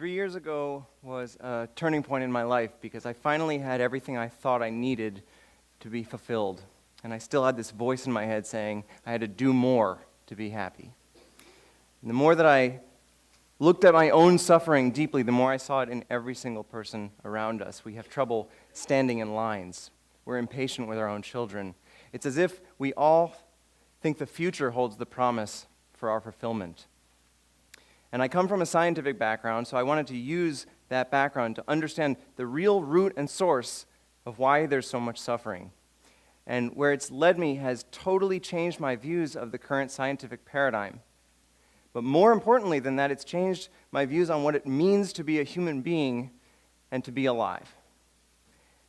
3 years ago was a turning point in my life because I finally had everything I thought I needed to be fulfilled. And I still had this voice in my head saying I had to do more to be happy. And the more that I looked at my own suffering deeply, the more I saw it in every single person around us. We have trouble standing in lines. We're impatient with our own children. It's as if we all think the future holds the promise for our fulfillment. And I come from a scientific background, so I wanted to use that background to understand the real root and source of why there's so much suffering. And where it's led me has totally changed my views of the current scientific paradigm. But more importantly than that, it's changed my views on what it means to be a human being and to be alive.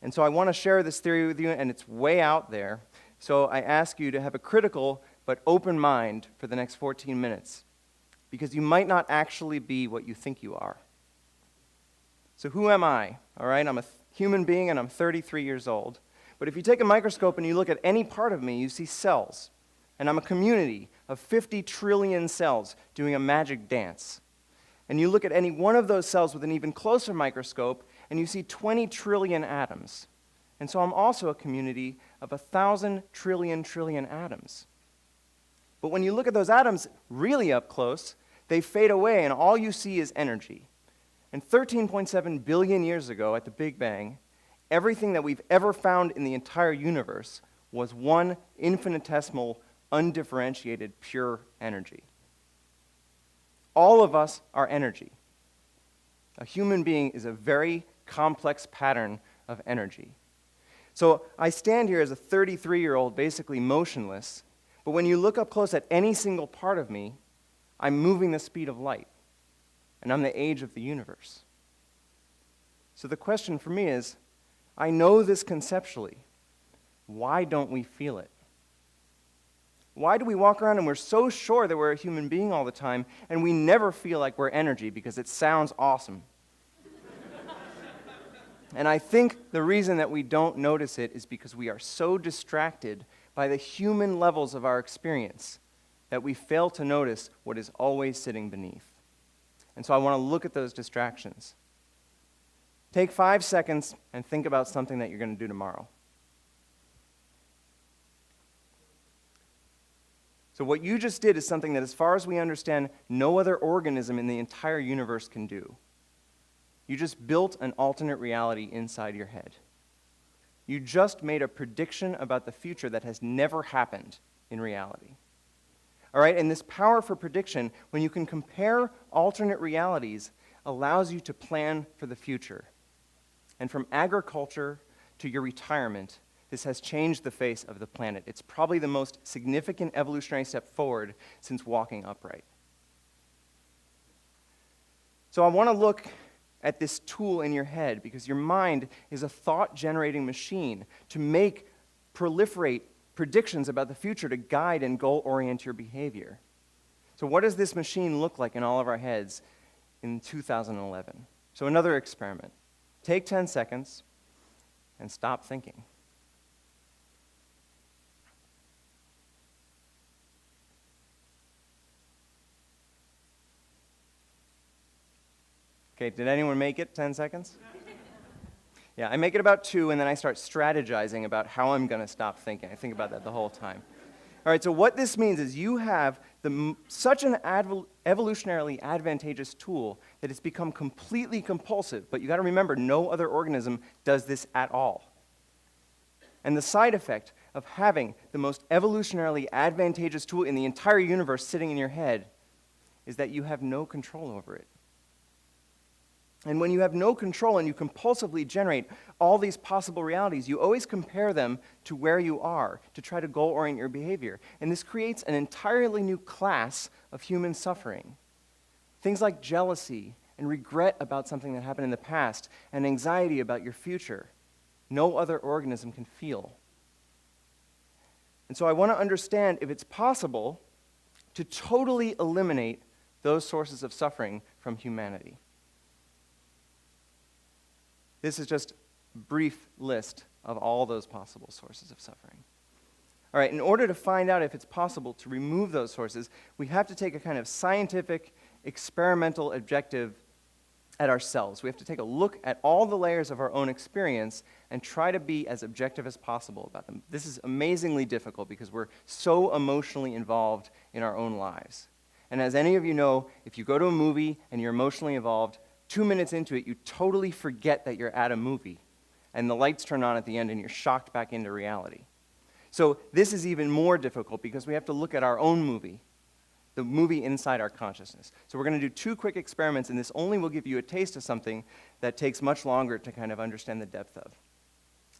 And so I want to share this theory with you, and it's way out there. So I ask you to have a critical but open mind for the next 14 minutes. Because you might not actually be what you think you are. So who am I? All right, I'm a human being and I'm 33 years old. But if you take a microscope and you look at any part of me, you see cells. And I'm a community of 50 trillion cells doing a magic dance. And you look at any one of those cells with an even closer microscope and you see 20 trillion atoms. And so I'm also a community of 1,000 trillion atoms. But when you look at those atoms really up close, they fade away and all you see is energy. And 13.7 billion years ago at the Big Bang, everything that we've ever found in the entire universe was one infinitesimal, undifferentiated, pure energy. All of us are energy. A human being is a very complex pattern of energy. So I stand here as a 33-year-old, basically motionless. But when you look up close at any single part of me, I'm moving the speed of light. And I'm the age of the universe. So the question for me is, I know this conceptually. Why don't we feel it? Why do we walk around and we're so sure that we're a human being all the time, and we never feel like we're energy because it sounds awesome? And I think the reason that we don't notice it is because we are so distracted by the human levels of our experience that we fail to notice what is always sitting beneath. And so I want to look at those distractions. Take 5 seconds and think about something that you're going to do tomorrow. So what you just did is something that, as far as we understand, no other organism in the entire universe can do. You just built an alternate reality inside your head. You just made a prediction about the future that has never happened in reality. All right, and this power for prediction, when you can compare alternate realities, allows you to plan for the future. And from agriculture to your retirement, this has changed the face of the planet. It's probably the most significant evolutionary step forward since walking upright. So I want to look at this tool in your head, because your mind is a thought-generating machine to proliferate predictions about the future to guide and goal-orient your behavior. So what does this machine look like in all of our heads in 2011? So another experiment. Take 10 seconds and stop thinking. Okay, did anyone make it 10 seconds? Yeah, I make it about 2, and then I start strategizing about how I'm going to stop thinking. I think about that the whole time. All right, so what this means is you have such an evolutionarily advantageous tool that it's become completely compulsive. But you got to remember, no other organism does this at all. And the side effect of having the most evolutionarily advantageous tool in the entire universe sitting in your head is that you have no control over it. And when you have no control and you compulsively generate all these possible realities, you always compare them to where you are to try to goal-orient your behavior. And this creates an entirely new class of human suffering. Things like jealousy and regret about something that happened in the past and anxiety about your future. No other organism can feel. And so I want to understand if it's possible to totally eliminate those sources of suffering from humanity. This is just a brief list of all those possible sources of suffering. All right, in order to find out if it's possible to remove those sources, we have to take a kind of scientific, experimental, objective at ourselves. We have to take a look at all the layers of our own experience and try to be as objective as possible about them. This is amazingly difficult because we're so emotionally involved in our own lives. And as any of you know, if you go to a movie and you're emotionally involved, 2 minutes into it, you totally forget that you're at a movie. And the lights turn on at the end and you're shocked back into reality. So this is even more difficult because we have to look at our own movie, the movie inside our consciousness. So we're going to do 2 quick experiments, and this only will give you a taste of something that takes much longer to kind of understand the depth of.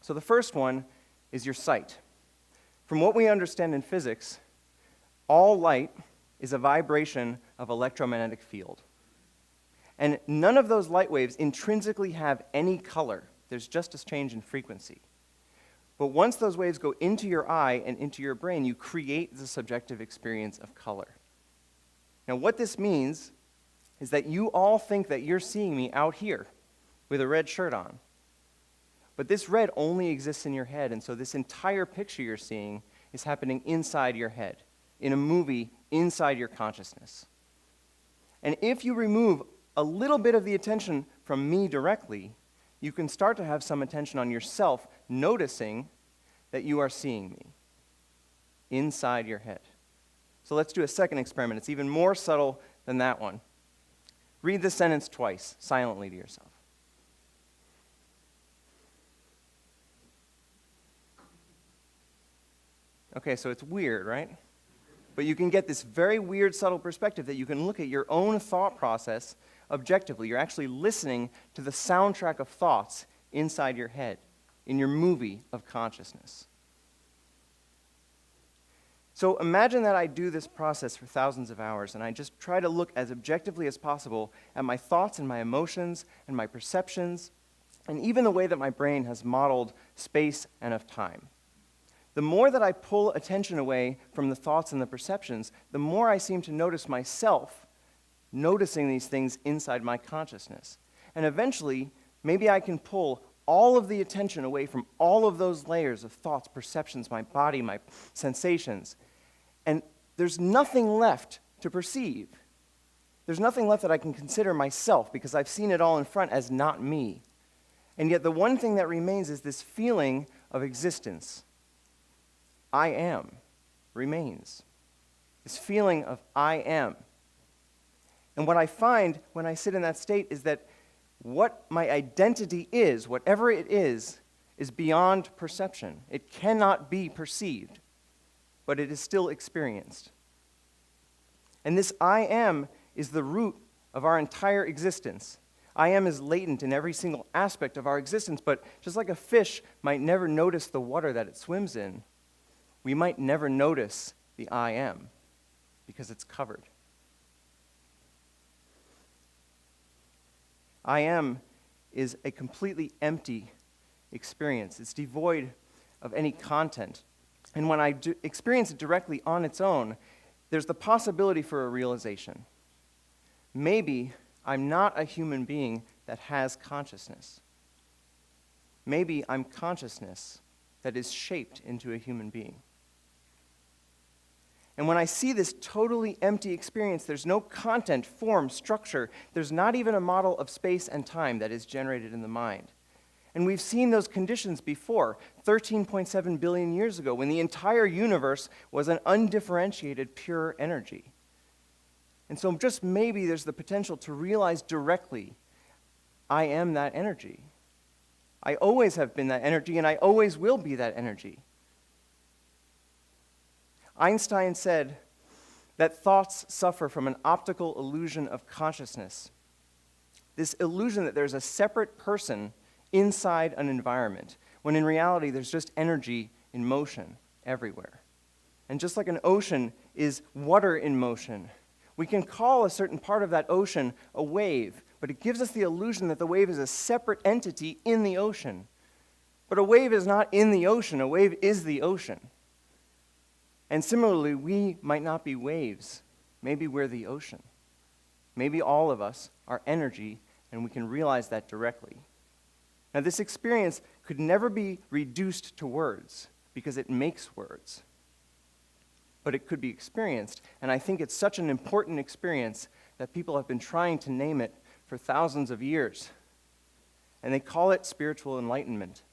So the first one is your sight. From what we understand in physics, all light is a vibration of electromagnetic field. And none of those light waves intrinsically have any color. There's just a change in frequency. But once those waves go into your eye and into your brain, you create the subjective experience of color. Now, what this means is that you all think that you're seeing me out here with a red shirt on. But this red only exists in your head, and so this entire picture you're seeing is happening inside your head, in a movie inside your consciousness. And if you remove a little bit of the attention from me directly, you can start to have some attention on yourself, noticing that you are seeing me inside your head. So let's do a second experiment. It's even more subtle than that one. Read the sentence twice, silently to yourself. Okay, so it's weird, right? But you can get this very weird, subtle perspective that you can look at your own thought process objectively. You're actually listening to the soundtrack of thoughts inside your head, in your movie of consciousness. So imagine that I do this process for thousands of hours, and I just try to look as objectively as possible at my thoughts and my emotions and my perceptions, and even the way that my brain has modeled space and of time. The more that I pull attention away from the thoughts and the perceptions, the more I seem to notice myself noticing these things inside my consciousness. And eventually, maybe I can pull all of the attention away from all of those layers of thoughts, perceptions, my body, my sensations. And there's nothing left to perceive. There's nothing left that I can consider myself because I've seen it all in front as not me. And yet the one thing that remains is this feeling of existence. I am remains. This feeling of I am. And what I find when I sit in that state is that what my identity is, whatever it is beyond perception. It cannot be perceived, but it is still experienced. And this I am is the root of our entire existence. I am is latent in every single aspect of our existence, but just like a fish might never notice the water that it swims in, we might never notice the I am because it's covered. I am is a completely empty experience. It's devoid of any content. And when I experience it directly on its own, there's the possibility for a realization. Maybe I'm not a human being that has consciousness. Maybe I'm consciousness that is shaped into a human being. And when I see this totally empty experience, there's no content, form, structure. There's not even a model of space and time that is generated in the mind. And we've seen those conditions before, 13.7 billion years ago, when the entire universe was an undifferentiated pure energy. And so just maybe there's the potential to realize directly, I am that energy. I always have been that energy, and I always will be that energy. Einstein said that thoughts suffer from an optical illusion of consciousness. This illusion that there's a separate person inside an environment, when in reality there's just energy in motion everywhere. And just like an ocean is water in motion, we can call a certain part of that ocean a wave, but it gives us the illusion that the wave is a separate entity in the ocean. But a wave is not in the ocean, a wave is the ocean. And similarly, we might not be waves. Maybe we're the ocean. Maybe all of us are energy, and we can realize that directly. Now, this experience could never be reduced to words, because it makes words. But it could be experienced, and I think it's such an important experience that people have been trying to name it for thousands of years, and they call it spiritual enlightenment.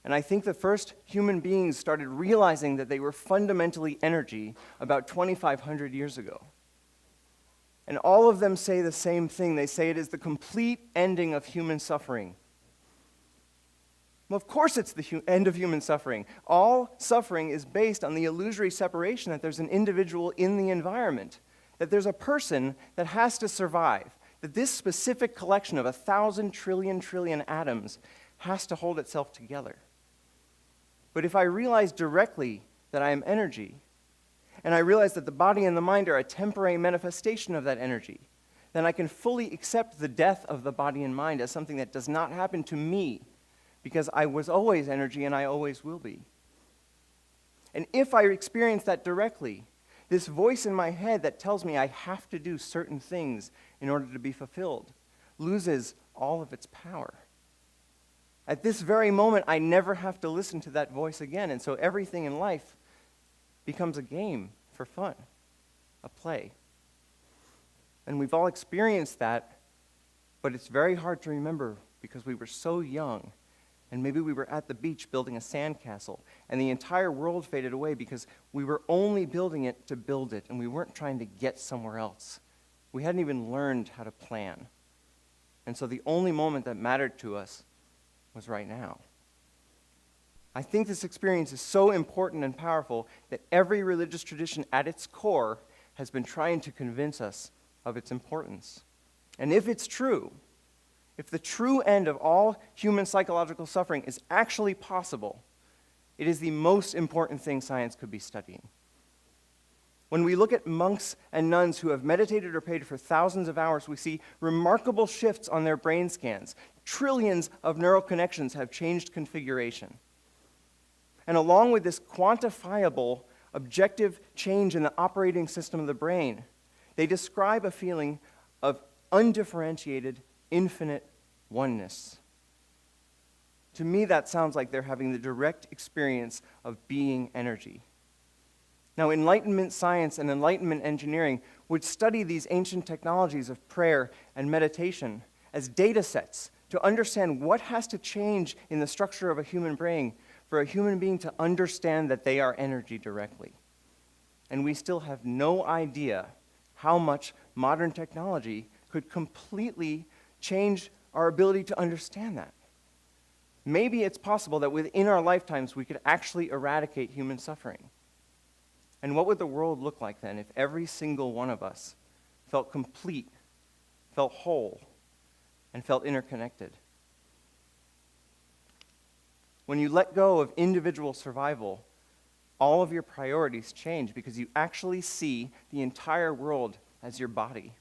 And I think the first human beings started realizing that they were fundamentally energy about 2,500 years ago. And all of them say the same thing. They say it is the complete ending of human suffering. Well, of course it's the end of human suffering. All suffering is based on the illusory separation that there's an individual in the environment, that there's a person that has to survive, that this specific collection of 1,000 trillion atoms has to hold itself together. But if I realize directly that I am energy, and I realize that the body and the mind are a temporary manifestation of that energy, then I can fully accept the death of the body and mind as something that does not happen to me, because I was always energy and I always will be. And if I experience that directly, this voice in my head that tells me I have to do certain things in order to be fulfilled loses all of its power. At this very moment, I never have to listen to that voice again, and so everything in life becomes a game for fun, a play. And we've all experienced that, but it's very hard to remember because we were so young, and maybe we were at the beach building a sandcastle, and the entire world faded away because we were only building it to build it, and we weren't trying to get somewhere else. We hadn't even learned how to plan. And so the only moment that mattered to us was right now. I think this experience is so important and powerful that every religious tradition at its core has been trying to convince us of its importance. And if it's true, if the true end of all human psychological suffering is actually possible, it is the most important thing science could be studying. When we look at monks and nuns who have meditated or prayed for thousands of hours, we see remarkable shifts on their brain scans. Trillions of neural connections have changed configuration. And along with this quantifiable, objective change in the operating system of the brain, they describe a feeling of undifferentiated, infinite oneness. To me, that sounds like they're having the direct experience of being energy. Now, Enlightenment science and Enlightenment engineering would study these ancient technologies of prayer and meditation as data sets to understand what has to change in the structure of a human brain for a human being to understand that they are energy directly. And we still have no idea how much modern technology could completely change our ability to understand that. Maybe it's possible that within our lifetimes we could actually eradicate human suffering. And what would the world look like then if every single one of us felt complete, felt whole, and felt interconnected? When you let go of individual survival, all of your priorities change because you actually see the entire world as your body.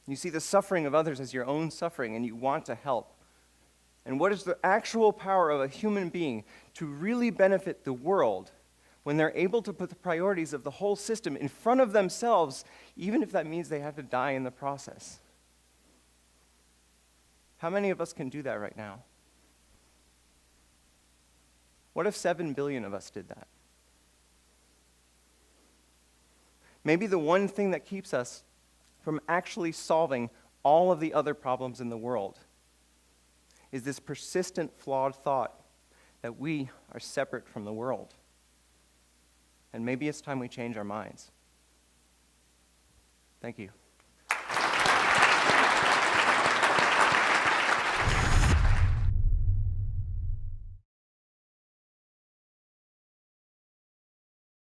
You see the suffering of others as your own suffering, and you want to help. And what is the actual power of a human being to really benefit the world when they're able to put the priorities of the whole system in front of themselves, even if that means they have to die in the process? How many of us can do that right now? What if 7 billion of us did that? Maybe the one thing that keeps us from actually solving all of the other problems in the world is this persistent, flawed thought that we are separate from the world. And maybe it's time we change our minds. Thank you.